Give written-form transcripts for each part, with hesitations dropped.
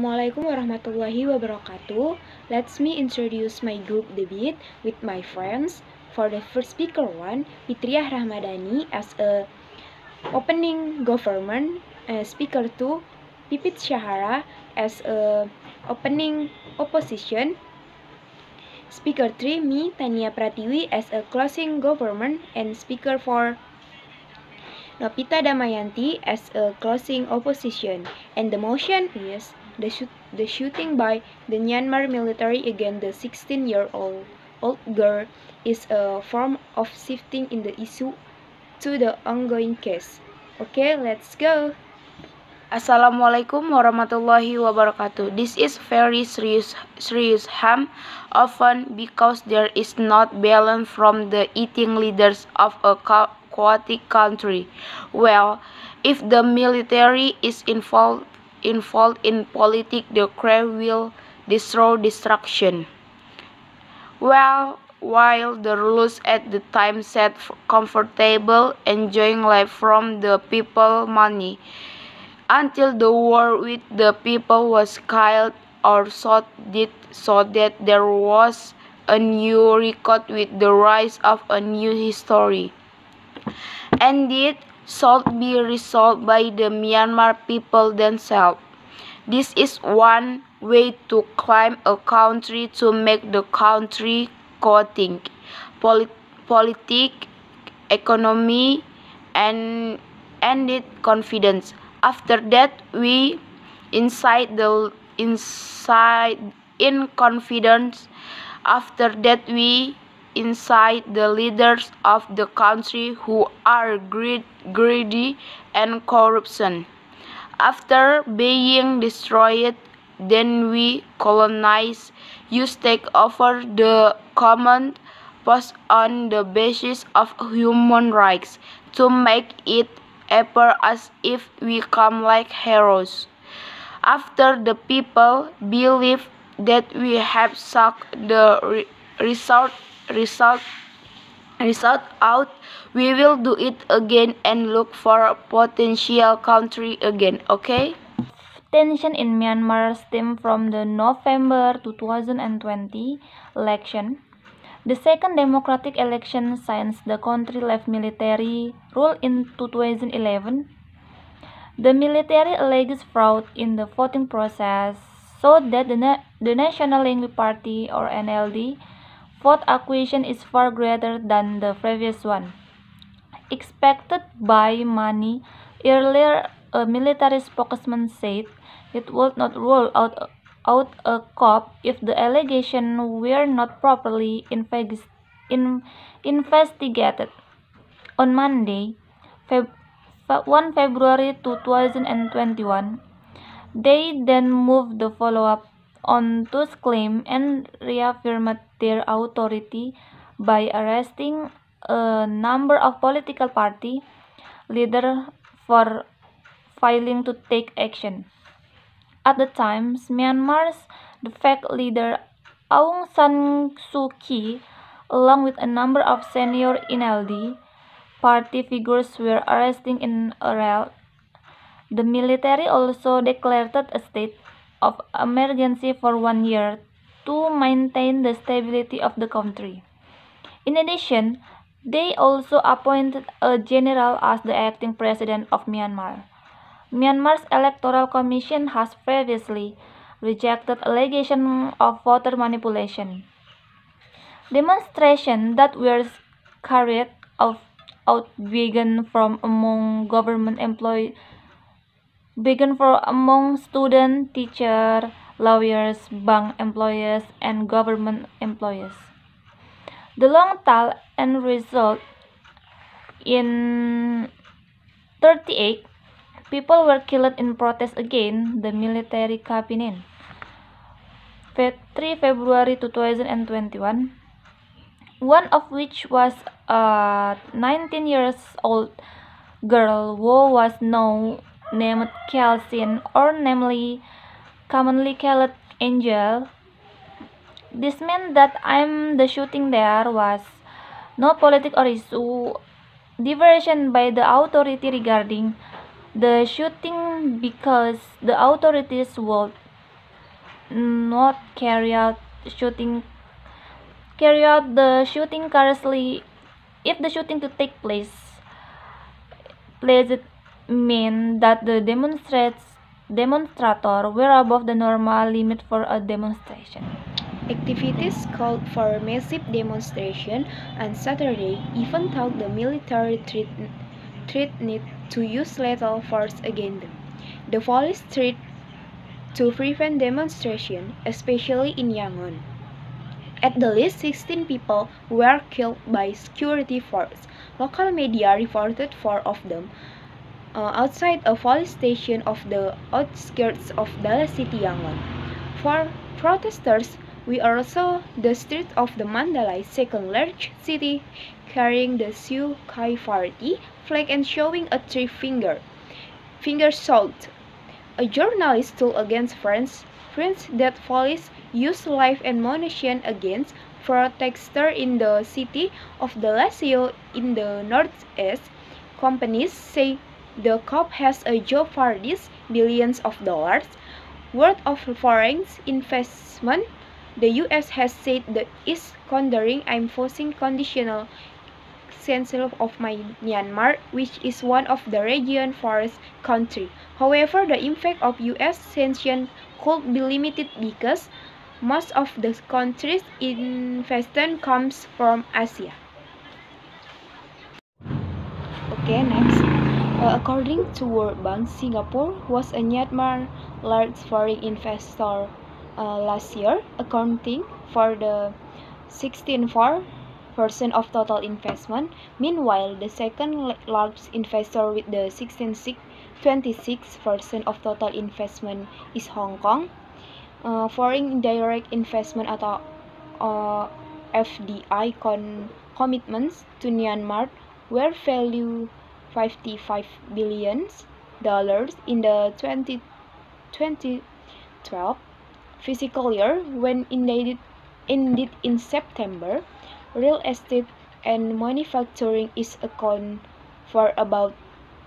Assalamualaikum warahmatullahi wabarakatuh. Let me introduce my group debate with my friends. For the first speaker one, Fitria Ramadani as a opening government. Speaker 2, Pipit Syahara as a opening opposition. Speaker 3, me, Tania Pratiwi as a closing government. And Speaker 4, Novita Damayanti as a closing opposition, and the motion is the shooting by the Myanmar military against the 16-year-old girl is a form of shifting in the issue to the ongoing case. Okay, let's go. Assalamualaikum warahmatullahi wabarakatuh. This is very serious harm, often because there is not balance from the eating leaders of a chaotic country. Well, if the military is involved in politics, the crowd will destroy destruction. Well, while the rulers at the time sat comfortable, enjoying life from the people money, until the war with the people was killed or so that there was a new record with the rise of a new history. And it should be resolved by the Myanmar people themselves. This is one way to climb a country, to make the country chaotic, politics, economy, and it confidence. After that, we in confidence. After that, we incite the leaders of the country who are greedy and corruption. After being destroyed, then we colonize, use take over the command post on the basis of human rights to make it appear as if we come like heroes. After the people believe that we have sucked the result out, we will do it again and look for a potential country again, okay? Tension in Myanmar stem from the November 2020 election. The second democratic election since the country left military rule in 2011. The military alleges fraud in the voting process so that the National Language Party or NLD vote acquisition is far greater than the previous one. Expected by money, earlier a military spokesman said it would not rule out a coup if the allegations were not properly investigated. On Monday, 1 February 2021, they then moved the follow-up on Tusk's claim and reaffirmed their authority by arresting a number of political party leaders for failing to take action. At the time, Myanmar's de facto leader Aung San Suu Kyi, along with a number of senior NLD party figures, were arrested in a riot. The military also declared a state of emergency for 1 year to maintain the stability of the country. In addition, they also appointed a general as the acting president of Myanmar. Myanmar's Electoral Commission has previously rejected allegations of voter manipulation. Demonstrations that were carried out began from among students, teachers, lawyers, bank employees, and government employees. The long tail end result in 38 people were killed in protest against the military cabinet. 3 February 2021, one of which was a 19 years old girl who was now named Kelsey, or commonly called Angel. This meant that the shooting there was no political or issue diversion by the authority regarding the shooting because the authorities would not carry out the shooting carelessly. If the shooting to take place, it mean that the demonstrator were above the normal limit for a demonstration. Activists called for massive demonstration on Saturday, even though the military threatened to use lethal force against them. The police tried to prevent demonstration, especially in Yangon. At the least 16 people were killed by security force. Local media reported 4 of them outside a police station of the outskirts of Dallas City, Yangon. For protesters, we also the streets of the Mandalay, second largest city, carrying the Sioux Kai Party flag and showing a finger salt. A journalist told against France that police use live ammunition against protesters in the city of Dallasio in the northeast. Companies say the coup has a job for these billions of dollars worth of foreign investment. The U.S. has said that is considering imposing conditional sanctions of Myanmar, which is one of the region's poorest countries. However, the impact of U.S. sanctions could be limited because most of the country's investment comes from Asia. Okay, next. According to World Bank, Singapore was a Myanmar large foreign investor last year, accounting for the 16.4% of total investment. Meanwhile, the second largest investor with the 26% of total investment is Hong Kong. Foreign direct investment atau FDI commitments to Myanmar were valued $55 billion in the 2012 fiscal year, when ended in September. Real estate and manufacturing is account for about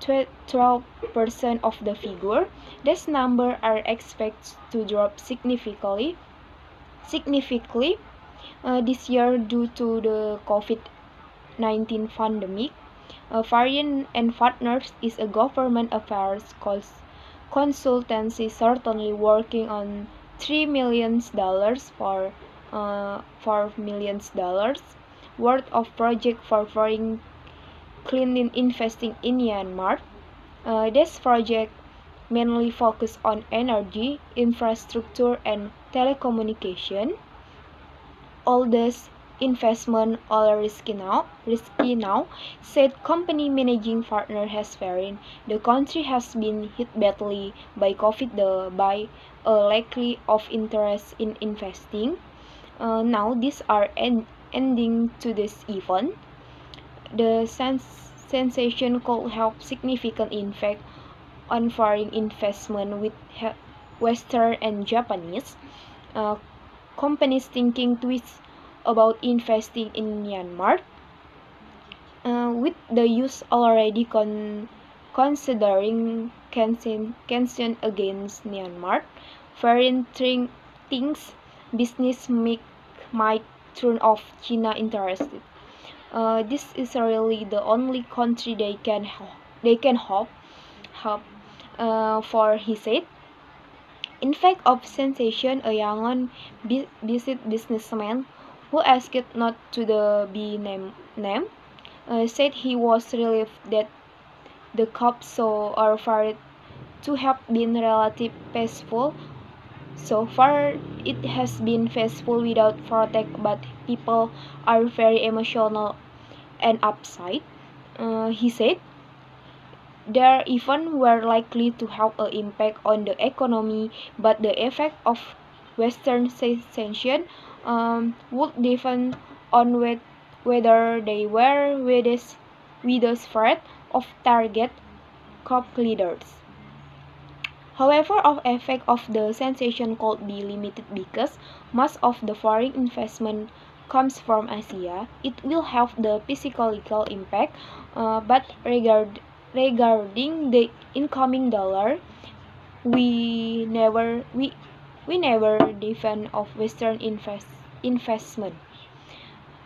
12% of the figure. These numbers are expected to drop significantly this year due to the COVID-19 pandemic. Varian and Partners is a government affairs consultancy certainly working on $3 million for $4 million worth of project for foreign client investing in Myanmar. This project mainly focus on energy, infrastructure, and telecommunication. All this investment are risky now, said company managing partner has varied. The country has been hit badly by COVID by a lack of interest in investing. Now these are ending to this event. The sensation could have significant impact on foreign investment with Western and Japanese companies thinking twice about investing in Myanmar. With the use already considering sanctions against Myanmar, foreign thinks business might turn off China interested. This is really the only country they can hope for, he said. In fact of sensation, a young businessman who asked not to be named said he was relieved that the cops so far to have been relatively peaceful. So far, it has been peaceful without protest, but people are very emotional and upset. He said there even were likely to have an impact on the economy, but the effect of Western sanctions would depend on whether they were with the threat of target COP leaders. However, the effect of the sanction could be limited because most of the foreign investment comes from Asia. It will have the psychological impact, but regarding the incoming dollar, we we never defend of Western investment.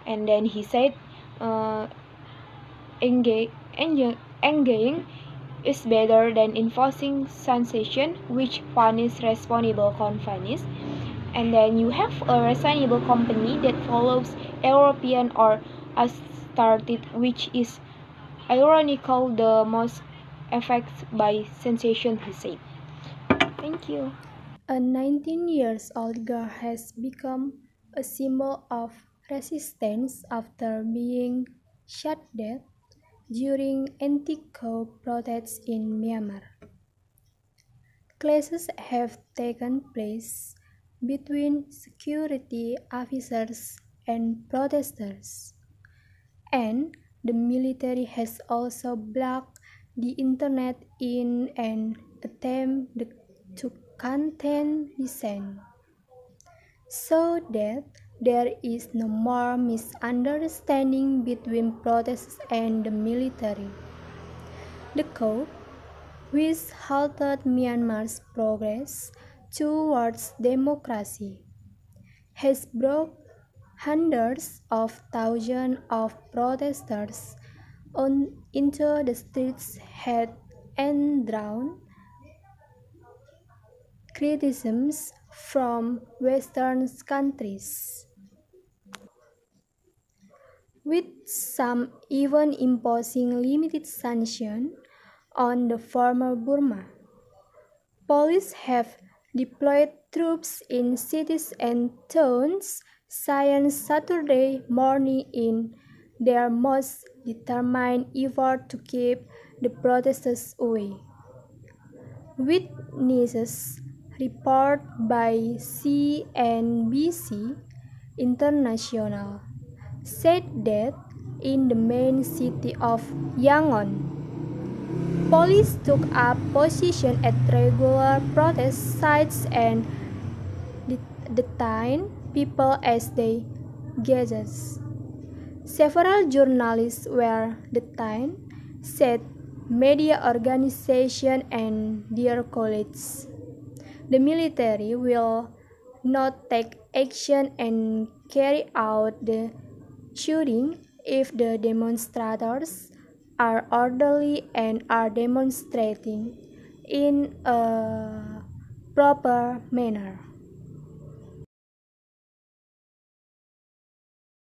And then he said, engaging is better than enforcing sanction which punish responsible companies. And then you have a reasonable company that follows European or started, which is ironical the most affected by sensation, he said. Thank you. A 19-year-old girl has become a symbol of resistance after being shot dead during anti-coup protests in Myanmar. Clashes have taken place between security officers and protesters, and the military has also blocked the internet in an attempt to contain dissent, so that there is no more misunderstanding between protesters and the military. The coup, which halted Myanmar's progress towards democracy, has brought hundreds of thousands of protesters into the streets and drawn criticisms from Western countries, with some even imposing limited sanctions on the former Burma. Police have deployed troops in cities and towns since Saturday morning in their most determined effort to keep the protesters away. Witnesses report by CNBC International said that in the main city of Yangon, police took up position at regular protest sites and detained people as they gathered. Several journalists were detained, said media organizations and their colleagues. The military will not take action and carry out the shooting if the demonstrators are orderly and are demonstrating in a proper manner.